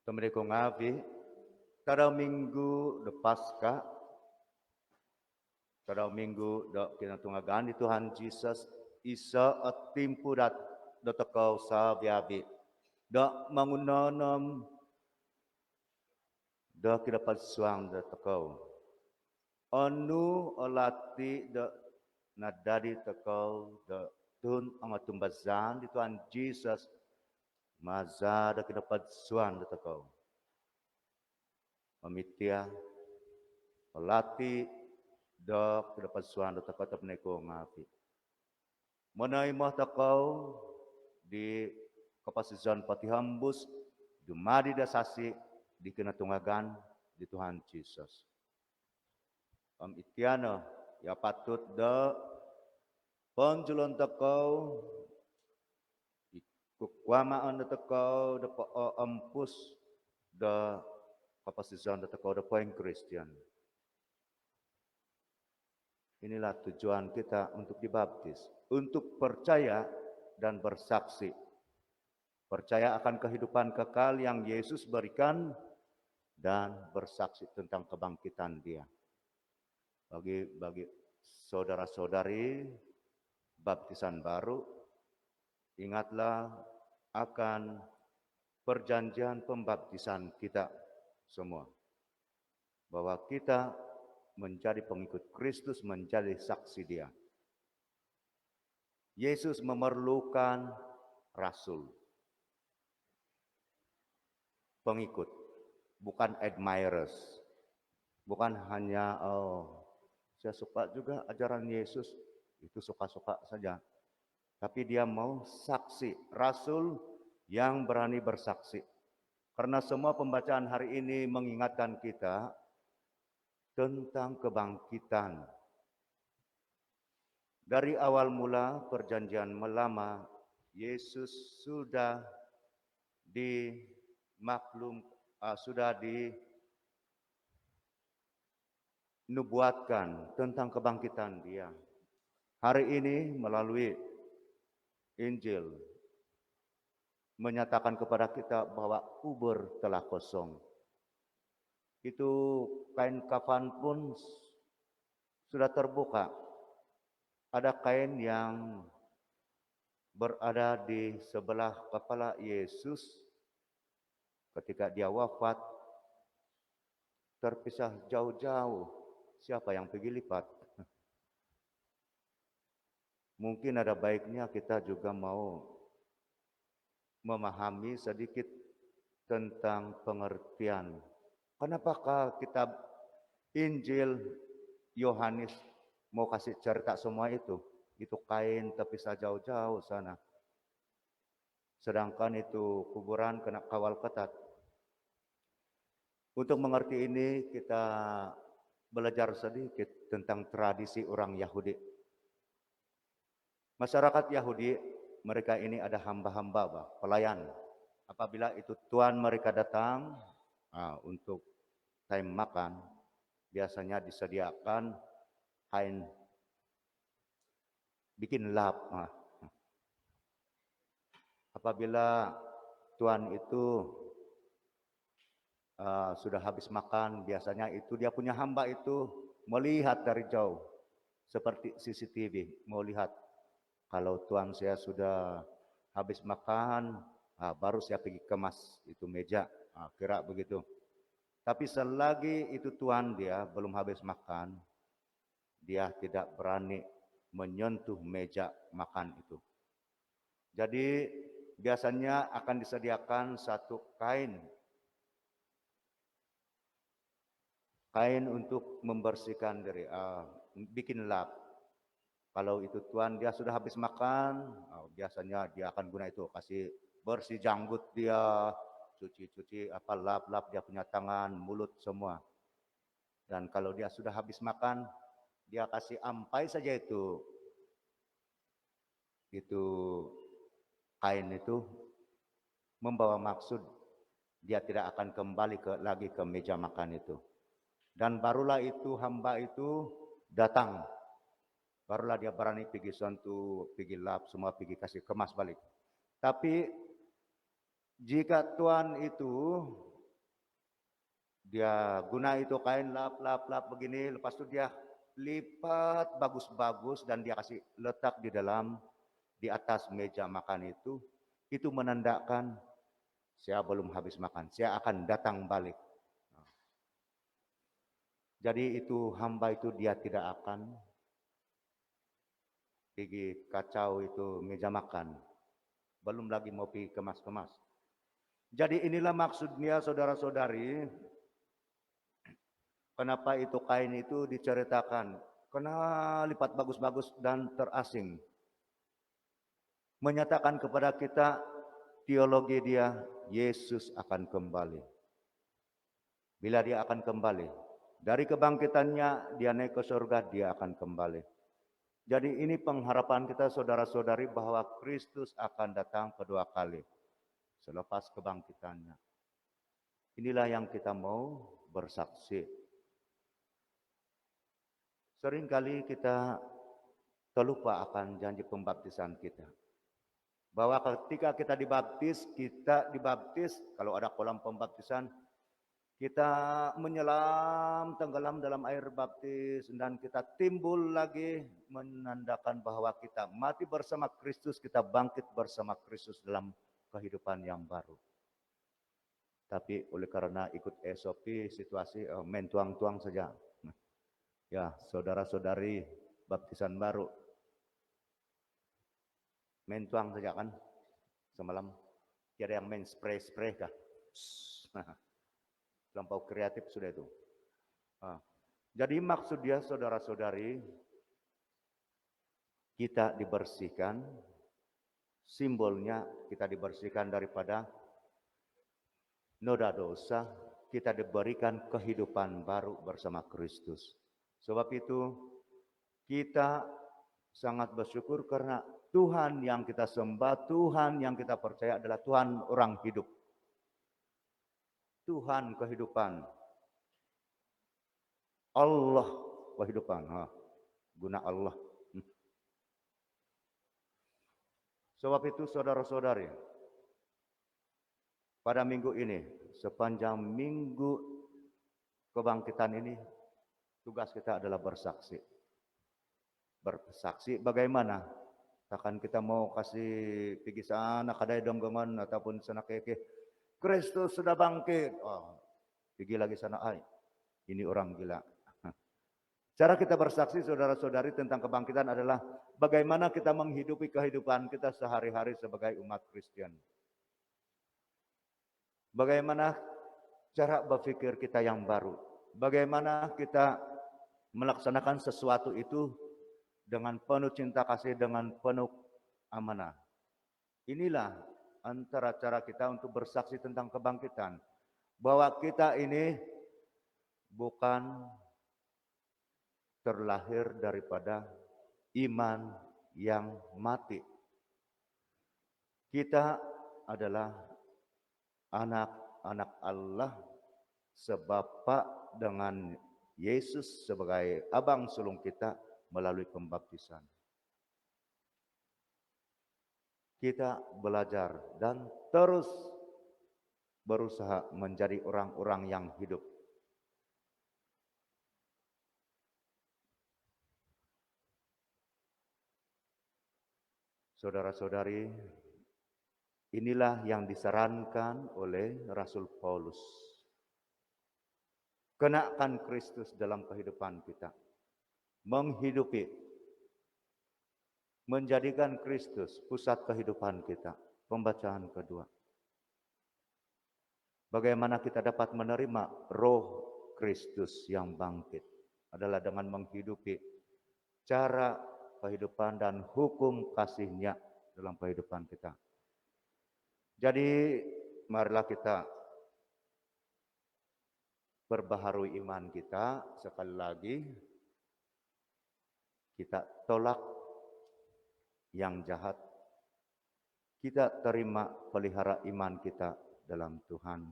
Temen ko ngavi, kada minggu de Paskah, kada minggu de kinatungagan di Tuhan Yesus, isa at timpurat do takaw sa biyabi. Da mangunanom da kinapagsuang da takaw. Anu alati da nadadi takaw da tun ang atumbazan di Tuhan Yesus, maza da kinapagsuang da takaw. Pamitia, alati da kinapagsuang da takaw tapnay ko ngapi. Manay mo takaw di kapasizan pati hambus, dumadi da sasi di kinatungagan di Tuhan Yesus. Itiano, ya patut da panjulan takaw, ikukwamaan da takaw, da paampus da kapasizan da takaw, da poing Christian. Inilah tujuan kita untuk dibaptis, untuk percaya dan bersaksi. Percaya akan kehidupan kekal yang Yesus berikan dan bersaksi tentang kebangkitan Dia. Bagi saudara-saudari baptisan baru, ingatlah akan perjanjian pembaptisan kita semua. Bahwa kita menjadi pengikut Kristus, menjadi saksi Dia. Yesus memerlukan rasul, pengikut, bukan admirers. Bukan hanya, saya suka juga ajaran Yesus, itu suka-suka saja. Tapi dia mau saksi, rasul yang berani bersaksi. Karena semua pembacaan hari ini mengingatkan kita tentang kebangkitan. Dari awal mula perjanjian lama, Yesus sudah dinubuatkan tentang kebangkitan Dia. Hari ini melalui Injil menyatakan kepada kita bahwa kubur telah kosong. Itu kain kafan pun sudah terbuka. Ada kain yang berada di sebelah kepala Yesus ketika Dia wafat, terpisah jauh-jauh. Siapa yang pergi lipat? Mungkin ada baiknya kita juga mau memahami sedikit tentang pengertian. Kenapakah kitab Injil Yohanes mau kasih cerita semua itu? Itu kain terpisah jauh-jauh sana. Sedangkan itu kuburan kena kawal ketat. Untuk mengerti ini kita belajar sedikit tentang tradisi orang Yahudi. Masyarakat Yahudi, mereka ini ada hamba-hamba, pelayan. Apabila itu tuan mereka datang untuk time makan, biasanya disediakan kain bikin lap. Apabila tuan itu sudah habis makan, biasanya itu dia punya hamba itu melihat dari jauh, seperti CCTV, mau lihat kalau tuan saya sudah habis makan, baru saya pergi kemas itu meja, kira begitu. Tapi selagi itu tuan dia belum habis makan, dia tidak berani menyentuh meja makan itu. Jadi biasanya akan disediakan satu kain untuk membersihkan diri, bikin lap. Kalau itu tuan dia sudah habis makan, biasanya dia akan guna itu, kasih bersih janggut dia, cuci lap-lap dia punya tangan, mulut semua. Dan kalau dia sudah habis makan, dia kasih ampai saja itu kain itu membawa maksud dia tidak akan kembali lagi ke meja makan itu. Dan barulah itu hamba itu datang. Barulah dia berani pergi sentuh, pergi lap, semua pergi kasih kemas balik. Tapi jika tuan itu Dia guna itu kain lap begini, lepas itu dia lipat bagus-bagus dan dia kasih letak di atas meja makan itu menandakan saya belum habis makan, saya akan datang balik. Jadi itu hamba itu dia tidak akan pergi kacau itu meja makan. Belum lagi mau pergi kemas-kemas. Jadi inilah maksudnya saudara-saudari, kenapa itu kain itu diceritakan. Karena lipat bagus-bagus dan terasing. Menyatakan kepada kita teologi dia, Yesus akan kembali. Bila dia akan kembali, dari kebangkitannya dia naik ke surga, dia akan kembali. Jadi ini pengharapan kita saudara-saudari bahwa Kristus akan datang kedua kali selepas kebangkitannya. Inilah yang kita mau bersaksi. Seringkali kita terlupa akan janji pembaptisan kita. Bahwa ketika kita dibaptis, kalau ada kolam pembaptisan, kita menyelam, tenggelam dalam air baptis, dan kita timbul lagi menandakan bahwa kita mati bersama Kristus, kita bangkit bersama Kristus dalam kehidupan yang baru. Tapi oleh karena ikut SOP situasi main tuang-tuang saja. Ya, saudara-saudari baptisan baru. Main tuang saja kan semalam. Tiada yang main spray-spray kah? Terlampau kreatif sudah itu. Jadi maksud dia saudara-saudari, kita dibersihkan, simbolnya kita dibersihkan daripada noda dosa, kita diberikan kehidupan baru bersama Kristus. Sebab itu kita sangat bersyukur karena Tuhan yang kita sembah, Tuhan yang kita percaya adalah Tuhan orang hidup. Tuhan kehidupan. Allah kehidupan. Guna Allah. Sebab itu saudara-saudari, pada minggu ini, sepanjang minggu kebangkitan ini, tugas kita adalah bersaksi. Bersaksi bagaimana? Takkan kita mau kasih pergi sana kadai donggongan ataupun sana keke. Kristus sudah bangkit. Pergi lagi sana. Ini orang gila. Cara kita bersaksi saudara-saudari tentang kebangkitan adalah bagaimana kita menghidupi kehidupan kita sehari-hari sebagai umat Kristen. Bagaimana cara berpikir kita yang baru. Bagaimana kita melaksanakan sesuatu itu dengan penuh cinta kasih, dengan penuh amanah. Inilah antara cara kita untuk bersaksi tentang kebangkitan. Bahwa kita ini bukan terlahir daripada iman yang mati. Kita adalah anak-anak Allah sebapa dengan Yesus sebagai abang sulung kita melalui pembaptisan. Kita belajar dan terus berusaha menjadi orang-orang yang hidup. Saudara-saudari, inilah yang disarankan oleh Rasul Paulus. Kenakan Kristus dalam kehidupan kita. Menghidupi, menjadikan Kristus pusat kehidupan kita. Pembacaan kedua. Bagaimana kita dapat menerima roh Kristus yang bangkit adalah dengan menghidupi cara kehidupan dan hukum kasih-Nya dalam kehidupan kita. Jadi marilah kita perbaharui iman kita sekali lagi. Kita tolak yang jahat. Kita terima pelihara iman kita dalam Tuhan.